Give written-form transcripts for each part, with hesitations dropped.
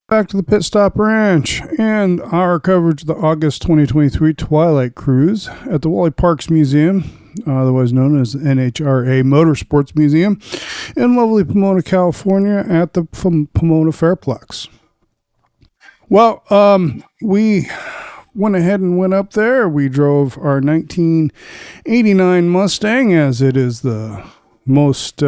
Back to the Pit Stop Ranch and our coverage of the August 2023 Twilight Cruise at the Wally Parks Museum, otherwise known as NHRA Motorsports Museum, in lovely Pomona, California at the Pomona Fairplex. Well, we went ahead and went up there. We drove our 1989 Mustang, as it is the most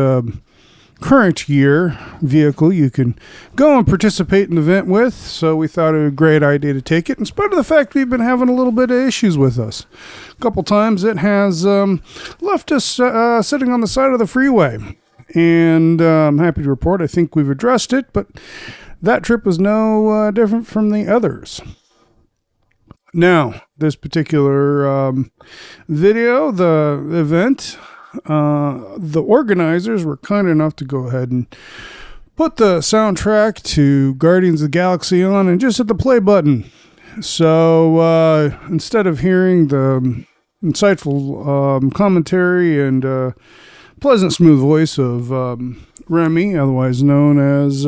current year vehicle you can go and participate in the event with. So we thought it was a great idea to take it, in spite of the fact we've been having a little bit of issues with us. A couple times it has left us sitting on the side of the freeway. And I'm happy to report I think we've addressed it, but that trip was no different from the others. Now, this particular video, the event, the organizers were kind enough to go ahead and put the soundtrack to Guardians of the Galaxy on and just hit the play button. So instead of hearing the insightful commentary and pleasant, smooth voice of Remy, otherwise known as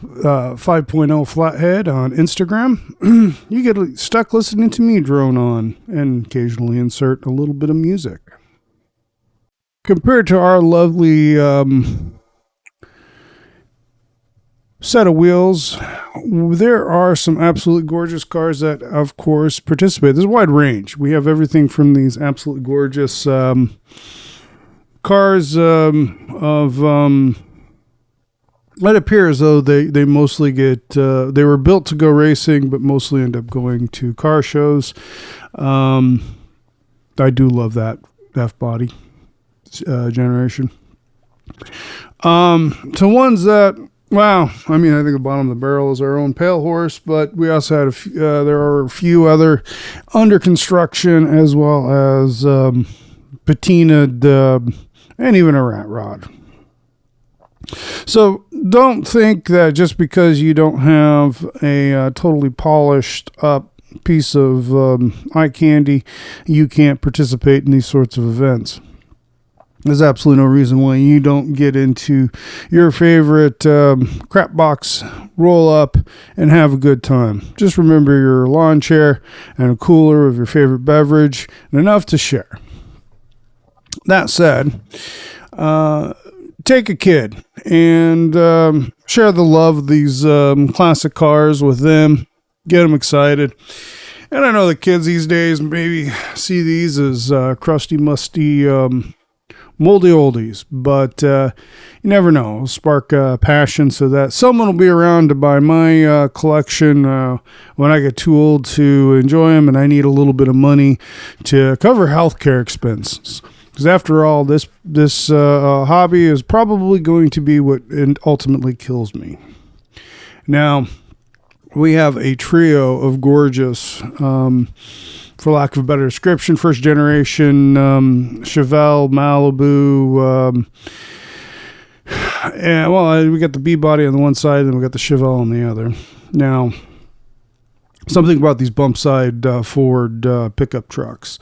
5.0 Flathead on Instagram, you get stuck listening to me drone on and occasionally insert a little bit of music. Compared to our lovely set of wheels, there are some absolutely gorgeous cars that, of course, participate. There's a wide range. We have everything from these absolutely gorgeous cars it appears as though they mostly get, they were built to go racing, but mostly end up going to car shows. I do love that F-body generation. To ones that, wow, I mean, I think the bottom of the barrel is our own Pale Horse, but we also had there are a few other under construction, as well as patinaed and even a rat rod. So don't think that just because you don't have a totally polished up piece of eye candy, you can't participate in these sorts of events. There's absolutely no reason why you don't get into your favorite crap box, roll up, and have a good time. Just remember your lawn chair and a cooler of your favorite beverage, and enough to share. That said, take a kid and share the love of these classic cars with them. Get them excited. And I know the kids these days maybe see these as crusty, musty, moldy oldies, but you never know. It'll spark passion so that someone will be around to buy my collection when I get too old to enjoy them and I need a little bit of money to cover healthcare expenses. Because after all, this hobby is probably going to be what ultimately kills me. Now, we have a trio of gorgeous, for lack of a better description, first generation Chevelle, Malibu. We got the B-body on the one side, and we got the Chevelle on the other. Now, something about these bump side Ford pickup trucks,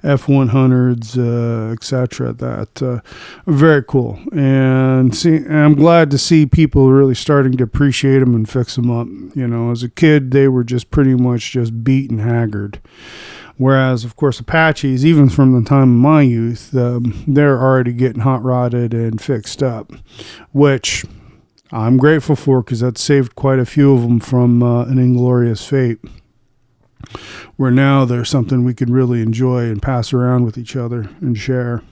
F100s, etc. That are very cool, and I'm glad to see people really starting to appreciate them and fix them up. You know, as a kid, they were just pretty much just beat and haggard. Whereas, of course, Apaches, even from the time of my youth, they're already getting hot rodded and fixed up, which I'm grateful for, because that saved quite a few of them from an inglorious fate, where now there's something we can really enjoy and pass around with each other and share.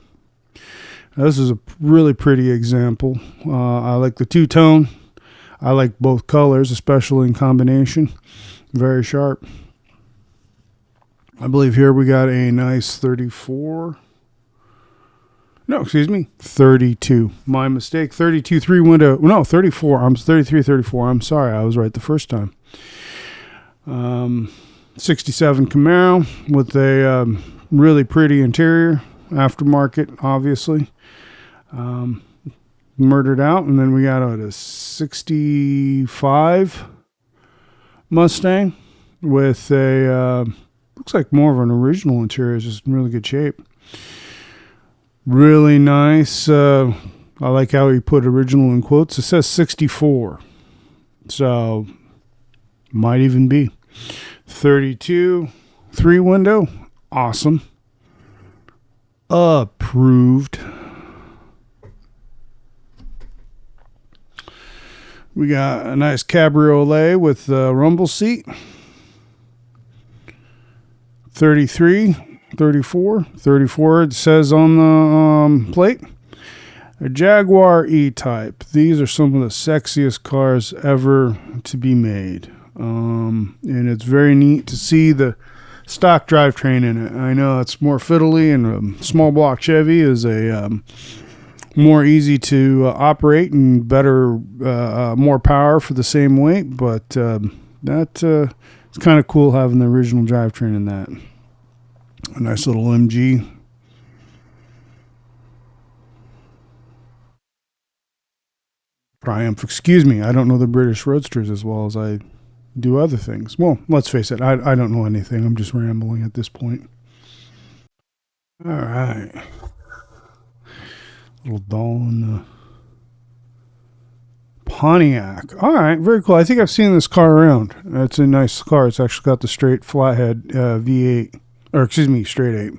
Now, this is a really pretty example. I like the two-tone. I like both colors, especially in combination. Very sharp. I believe here we got a nice 32. My mistake. 32 3-window. No, 34. I'm 33, 34. I'm sorry. I was right the first time. 67 Camaro with a really pretty interior. Aftermarket, obviously. Murdered out. And then we got a 65 Mustang with a... looks like more of an original interior. It's just in really good shape. Really nice. I like how he put original in quotes. It says 64. So Might even be. 32, 3 window. Awesome. Approved. We got a nice cabriolet with a rumble seat. 33, 34, 34. It says on the plate. A Jaguar E-Type. These are some of the sexiest cars ever to be made. And it's very neat to see the stock drivetrain in it. I know it's more fiddly, and a small block Chevy is a more easy to operate and better, more power for the same weight. But it's kind of cool having the original drivetrain in that. A nice little MG. Triumph. Excuse me. I don't know the British Roadsters as well as I do other things. Well, let's face it. I don't know anything. I'm just rambling at this point. All right. Little doll in the Pontiac. All right. Very cool. I think I've seen this car around. It's a nice car. It's actually got the straight flathead V8. Or excuse me, straight 8.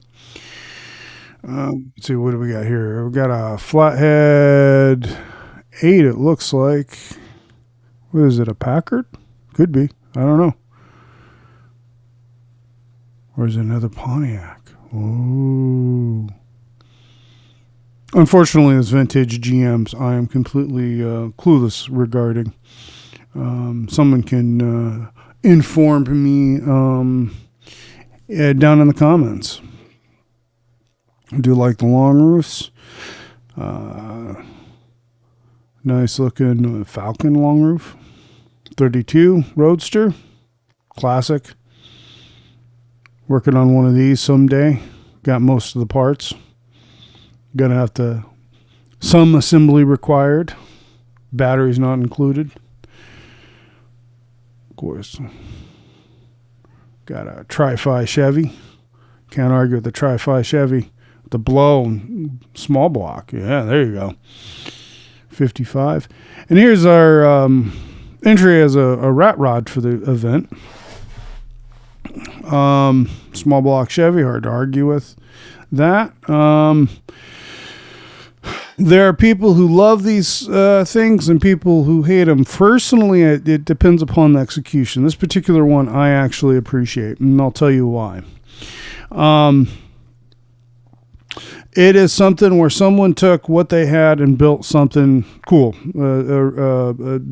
Let's see. What do we got here? We've got a flathead 8, it looks like. What is it, a Packard? Could be. I don't know. Or is it another Pontiac? Oh. Unfortunately, this vintage GMs, I am completely clueless regarding. Someone can inform me down in the comments. I do like the long roofs. Nice looking Falcon long roof. 32 Roadster. Classic. Working on one of these someday. Got most of the parts. Gonna have to, some assembly required. Batteries not included. Of course. Got a Tri-Fi Chevy. Can't argue with the Tri-Fi Chevy. The blow, small block. Yeah, there you go. 55. And here's our entry as a rat rod for the event. Small block Chevy, hard to argue with that. There are people who love these things and people who hate them. Personally, it depends upon the execution. This particular one I actually appreciate, and I'll tell you why. It is something where someone took what they had and built something cool,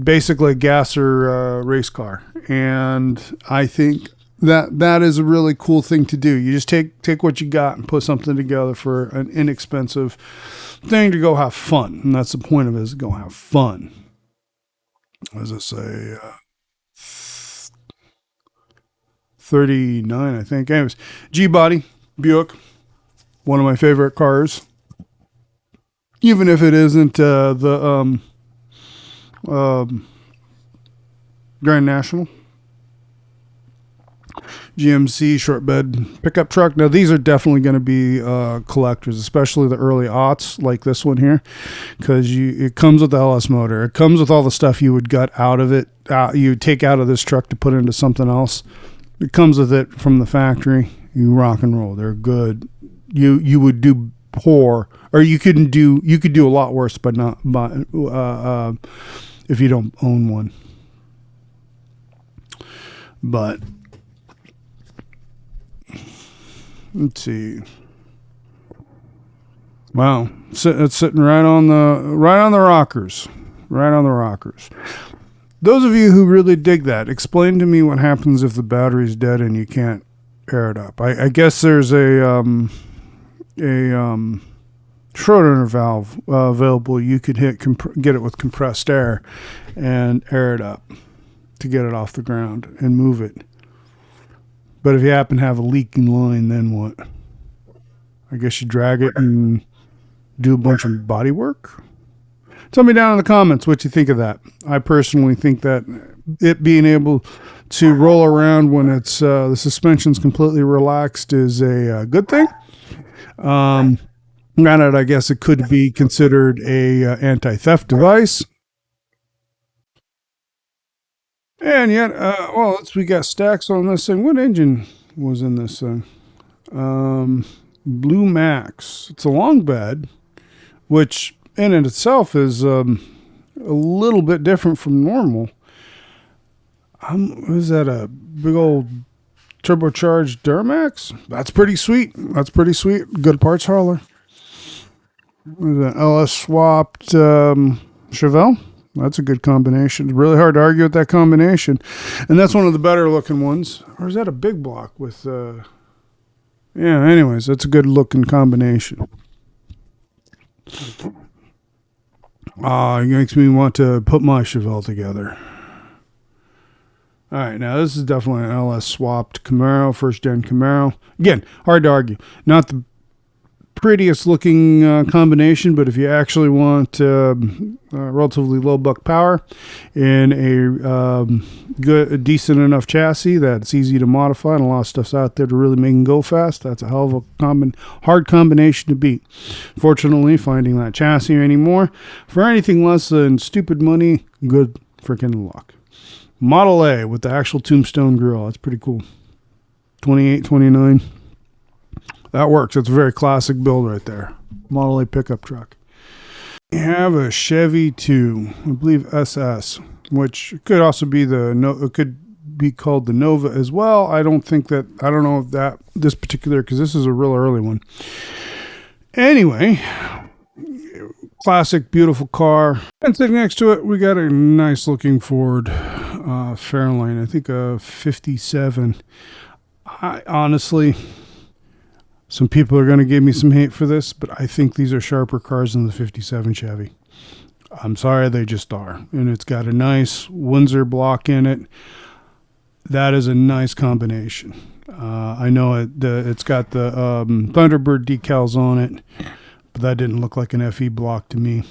basically a gasser race car. And I think that is a really cool thing to do. You just take what you got and put something together for an inexpensive thing to go have fun. And that's the point of it, is go have fun. As I say, 39, I think. Anyways, G-Body, Buick. One of my favorite cars, even if it isn't the Grand National. GMC short bed pickup truck. Now these are definitely going to be collectors, especially the early aughts like this one here, because it comes with the LS motor. It comes with all the stuff you would gut out of it. You would take out of this truck to put into something else. It comes with it from the factory. You rock and roll. They're good. You would do poor, or you could do a lot worse, but not if you don't own one. But let's see. Wow, it's sitting right on the rockers, right on the rockers. Those of you who really dig that, explain to me what happens if the battery's dead and you can't air it up. I guess there's a Schroeder valve available. You could get it with compressed air and air it up to get it off the ground and move it. But if you happen to have a leaking line, then what? I guess you drag it and do a bunch of body work. Tell me down in the comments what you think of that. I personally think that it being able to roll around when it's the suspension's completely relaxed is a good thing. Granted, I guess it could be considered a anti-theft device. And yet, we got stacks on this thing. What engine was in this thing? Blue Max. It's a long bed, which in and itself is a little bit different from normal. Is that a big old turbocharged Duramax? That's pretty sweet. That's pretty sweet. Good parts hauler. An LS swapped Chevelle. That's a good combination. Really hard to argue with that combination. And that's one of the better looking ones. Or is that a big block with yeah, anyways, that's a good looking combination. It makes me want to put my Chevelle together. All right, now this is definitely an LS swapped Camaro, first gen Camaro. Again, hard to argue. Not the prettiest looking combination, but if you actually want relatively low buck power in a decent enough chassis that's easy to modify, and a lot of stuff's out there to really make them go fast, that's a hell of a hard combination to beat. Fortunately, finding that chassis anymore for anything less than stupid money, good freaking luck. Model A with the actual tombstone grill, that's pretty cool. 28, 29. That works. It's a very classic build right there. Model A pickup truck. We have a Chevy 2, I believe SS, which could also be it could be called the Nova as well. I don't know if that this particular, because this is a real early one. Anyway, classic, beautiful car. And sitting next to it, we got a nice looking Ford Fairlane. I think a 57. I honestly, some people are going to give me some hate for this, but I think these are sharper cars than the 57 Chevy. I'm sorry, they just are. And it's got a nice Windsor block in it. That is a nice combination. I know it's got the Thunderbird decals on it, but that didn't look like an FE block to me.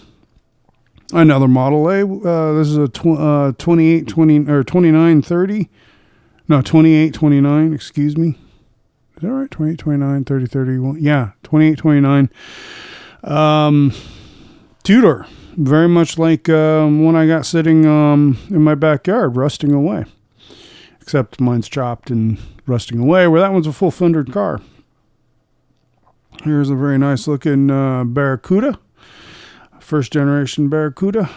Another Model A. This is a 2930. No, 2829, excuse me. Is that right? 28, 29, 30, 31. Yeah, 28, 29. Two-door. Very much like one I got sitting in my backyard, rusting away. Except mine's chopped and rusting away, where that one's a full fendered car. Here's a very nice looking Barracuda. First generation Barracuda.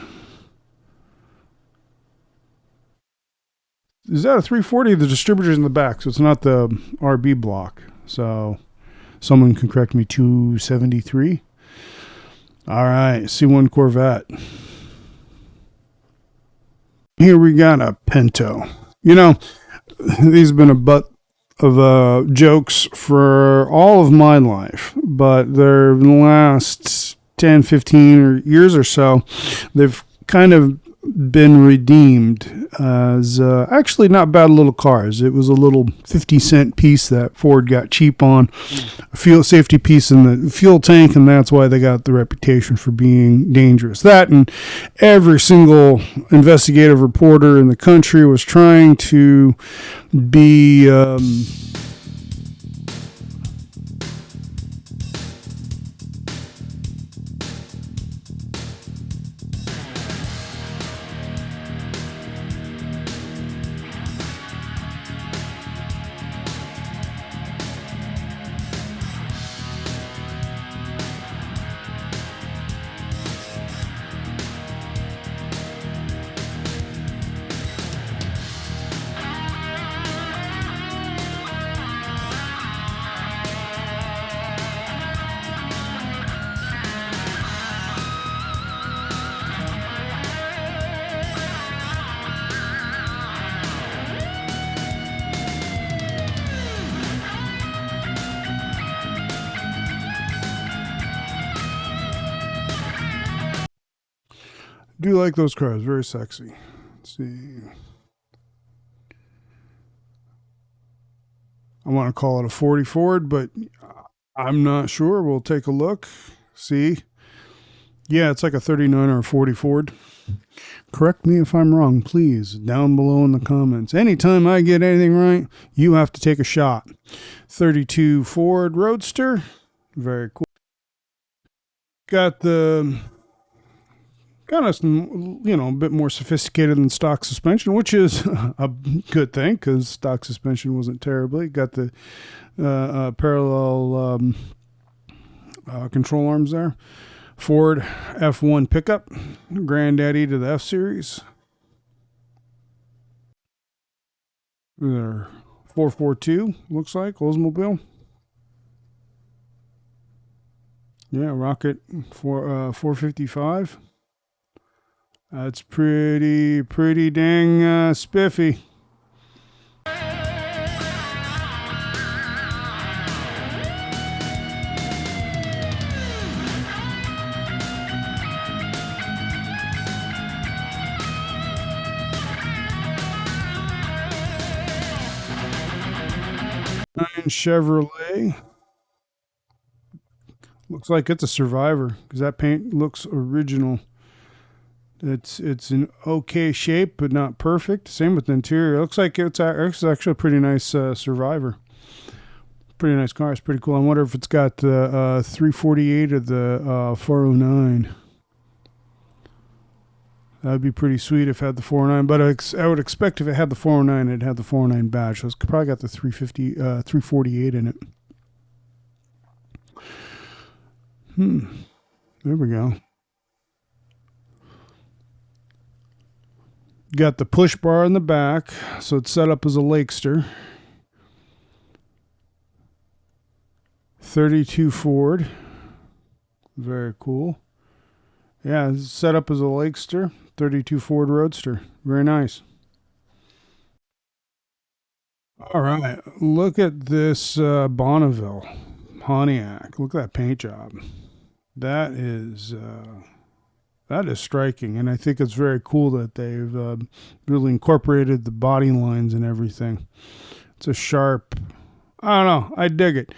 Is that a 340? The distributor's in the back, so it's not the RB block. So someone can correct me, 273. All right, C1 Corvette. Here we got a Pinto. You know, these have been a butt of jokes for all of my life, but they're in the last 10, 15 years or so, they've kind of been redeemed as actually not bad little cars. It was a little 50-cent piece that Ford got cheap on, a fuel safety piece in the fuel tank, and that's why they got the reputation for being dangerous. That, and every single investigative reporter in the country was trying to be do like those cars, very sexy. Let's see. I want to call it a 40 Ford, but I'm not sure. We'll take a look. See. Yeah, it's like a 39 or a 40 Ford. Correct me if I'm wrong, please, down below in the comments. Anytime I get anything right, you have to take a shot. 32 Ford Roadster. Very cool. Got the kind of, a bit more sophisticated than stock suspension, which is a good thing because stock suspension wasn't terribly. Got the parallel control arms there. Ford F1 pickup, granddaddy to the F Series. There, 442 looks like Oldsmobile. Yeah, Rocket 455. That's pretty dang spiffy. Chevrolet. Looks like it's a Survivor because that paint looks original. It's in okay shape, but not perfect. Same with the interior. It looks like it's actually a pretty nice Survivor. Pretty nice car. It's pretty cool. I wonder if it's got the 348 or the 409. That would be pretty sweet if it had the 409. But I would expect if it had the 409, it'd have the 409 badge. So it's probably got the 348 in it. There we go. Got the push bar in the back, so it's set up as a Lakester. 32 Ford. Very cool. Yeah, it's set up as a Lakester. 32 Ford Roadster. Very nice. All right. Look at this Bonneville Pontiac. Look at that paint job. That is striking, and I think it's very cool that they've really incorporated the body lines and everything. It's a sharp. I don't know. I dig it.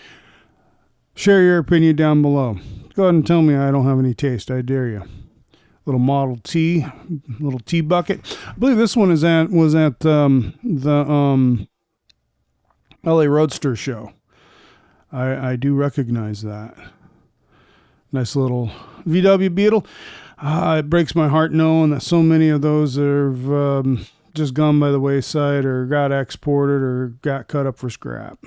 Share your opinion down below. Go ahead and tell me I don't have any taste. I dare you. Little Model T, little T bucket. I believe this one was at the LA Roadster show. I do recognize that. Nice little VW Beetle. It breaks my heart knowing that so many of those have just gone by the wayside or got exported or got cut up for scrap.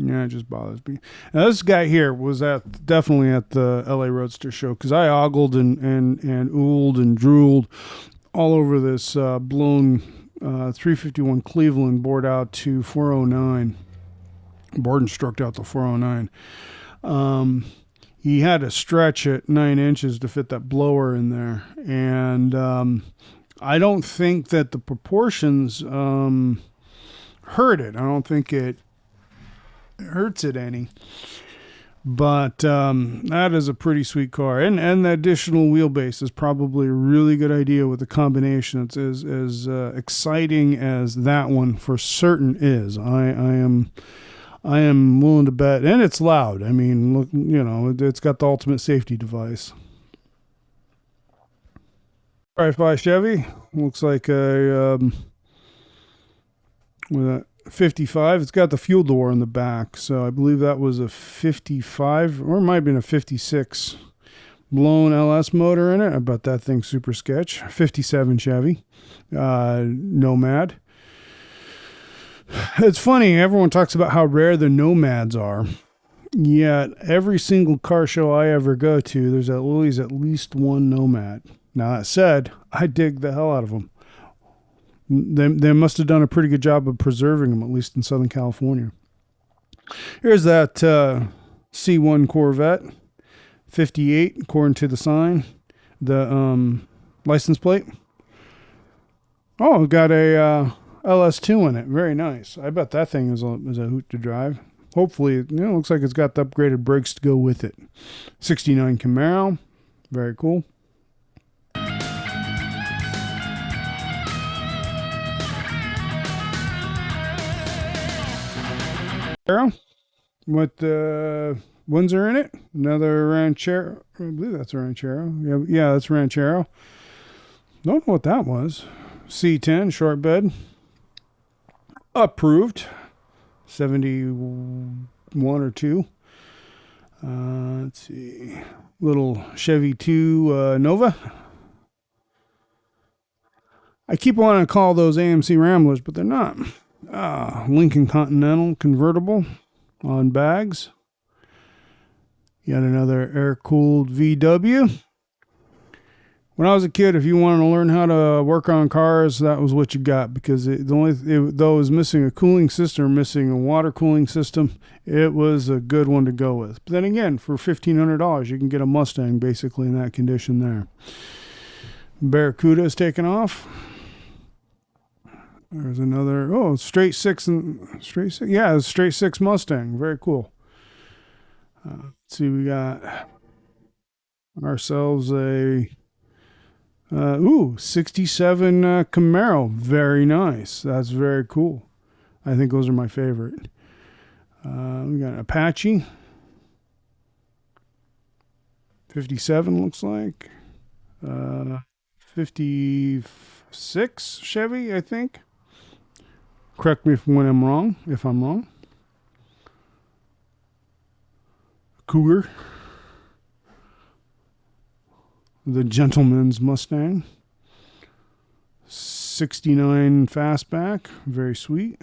Yeah, it just bothers me. Now, this guy here was definitely at the LA Roadster show because I ogled and ooled and drooled all over this blown 351 Cleveland bored out to 409. Bored and stroked out to 409. He had to stretch it 9 inches to fit that blower in there. And I don't think that the proportions hurt it. I don't think it hurts it any. But that is a pretty sweet car. And the additional wheelbase is probably a really good idea with the combination. It's as exciting as that one for certain is. I am willing to bet, and it's loud. I mean, look, it's got the ultimate safety device. Tri-Fi Chevy looks like with a 55. It's got the fuel door in the back, so I believe that was a 55, or it might have been a 56 blown LS motor in it. I bet that thing's super sketch. 57 Chevy Nomad. It's funny, everyone talks about how rare the Nomads are, yet every single car show I ever go to, there's always at least one Nomad. Now, that said, I dig the hell out of them. They must have done a pretty good job of preserving them, at least in Southern California. Here's that C1 Corvette, 58, according to the sign, the license plate. Oh, got a LS2 in it. Very nice. I bet that thing is a hoot to drive. Hopefully, it looks like it's got the upgraded brakes to go with it. 69 Camaro. Very cool. With Windsor in it. Another Ranchero. I believe that's a Ranchero. Yeah, that's Ranchero. Don't know what that was. C10 short bed. Approved. 71 or 2. Let's see. Little Chevy 2 Nova. I keep wanting to call those AMC Ramblers, but they're not. Lincoln Continental convertible on bags. Yet another air-cooled VW. When I was a kid, if you wanted to learn how to work on cars, that was what you got, because though it was missing a cooling system or missing a water cooling system, it was a good one to go with. But then again, for $1,500, you can get a Mustang basically in that condition there. Barracuda is taken off. There's another, straight six. Yeah, it's straight six Mustang. Very cool. Let's see, we got ourselves a 67 Camaro. Very nice. That's very cool. I think those are my favorite. We got an Apache 57 looks like. 56 Chevy, I think. Correct me if I'm wrong. Cougar. The Gentleman's Mustang. 69 Fastback. Very sweet.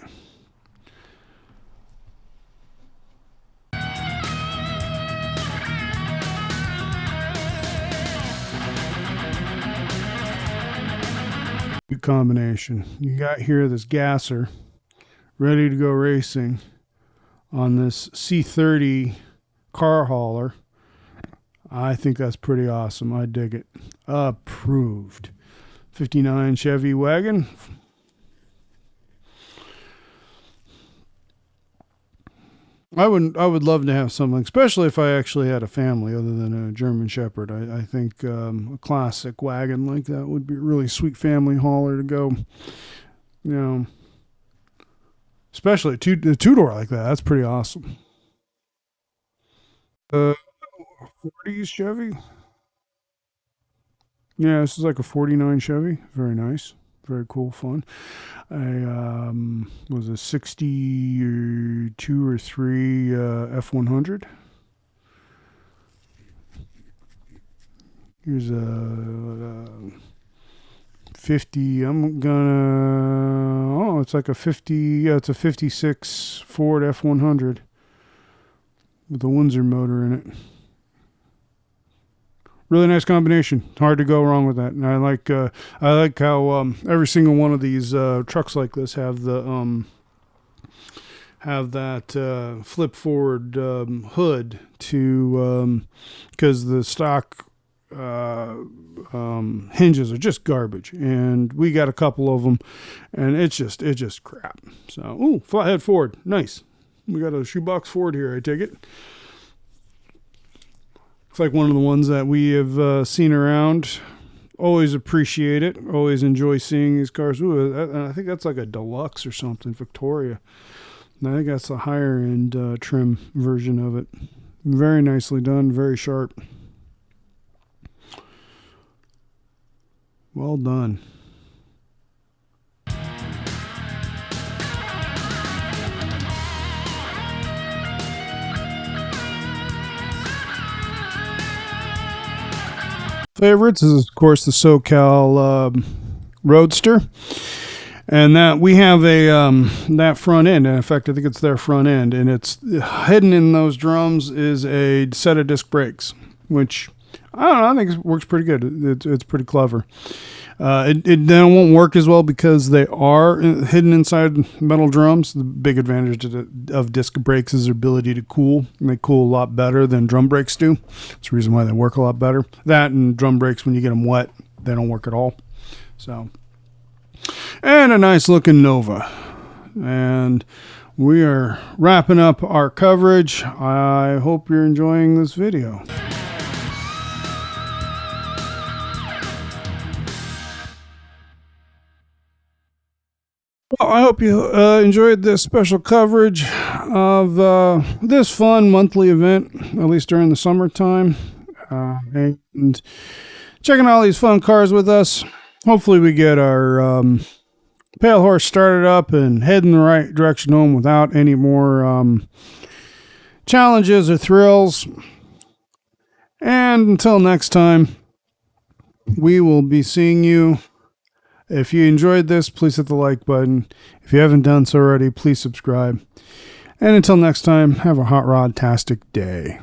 Good combination. You got here this gasser ready to go racing on this C30 car hauler. I think that's pretty awesome. I dig it. Approved. 59 Chevy wagon. I would love to have something, especially if I actually had a family other than a German Shepherd. I think a classic wagon like that would be a really sweet family hauler to go. You know, especially a two-door like that. That's pretty awesome. 40s Chevy. Yeah, this is like a 49 Chevy. Very nice. Very cool, fun. Was a 62 or 3 F100. Here's a 50. It's like a 50. Yeah, it's a 56 Ford F100 with a Windsor motor in it. Really nice combination. Hard to go wrong with that. And I like how every single one of these trucks like this have that flip forward hood to because the stock hinges are just garbage, and we got a couple of them, and it's just crap. So flathead Ford, nice. We got a shoebox Ford here. I take it. It's like one of the ones that we have seen around. Always appreciate it. Always enjoy seeing these cars. I think that's like a deluxe or something, Victoria. And I think that's a higher end trim version of it. Very nicely done. Very sharp. Well done. Favorites is, of course, the SoCal Roadster, and that we have a that front end. In fact, I think it's their front end, and it's hidden in those drums is a set of disc brakes, which I don't know. I think it works pretty good. It's pretty clever. It won't work as well because they are hidden inside metal drums. The big advantage of disc brakes is their ability to cool. And they cool a lot better than drum brakes do. That's the reason why they work a lot better. That and drum brakes, when you get them wet, they don't work at all. So, and a nice looking Nova. And we are wrapping up our coverage. I hope you're enjoying this video. Well, I hope you enjoyed this special coverage of this fun monthly event, at least during the summertime, and checking all these fun cars with us. Hopefully we get our Pale Horse started up and heading the right direction home without any more challenges or thrills. And until next time, we will be seeing you If you enjoyed this, please hit the like button. If you haven't done so already, please subscribe. And until next time, have a hot rod-tastic day.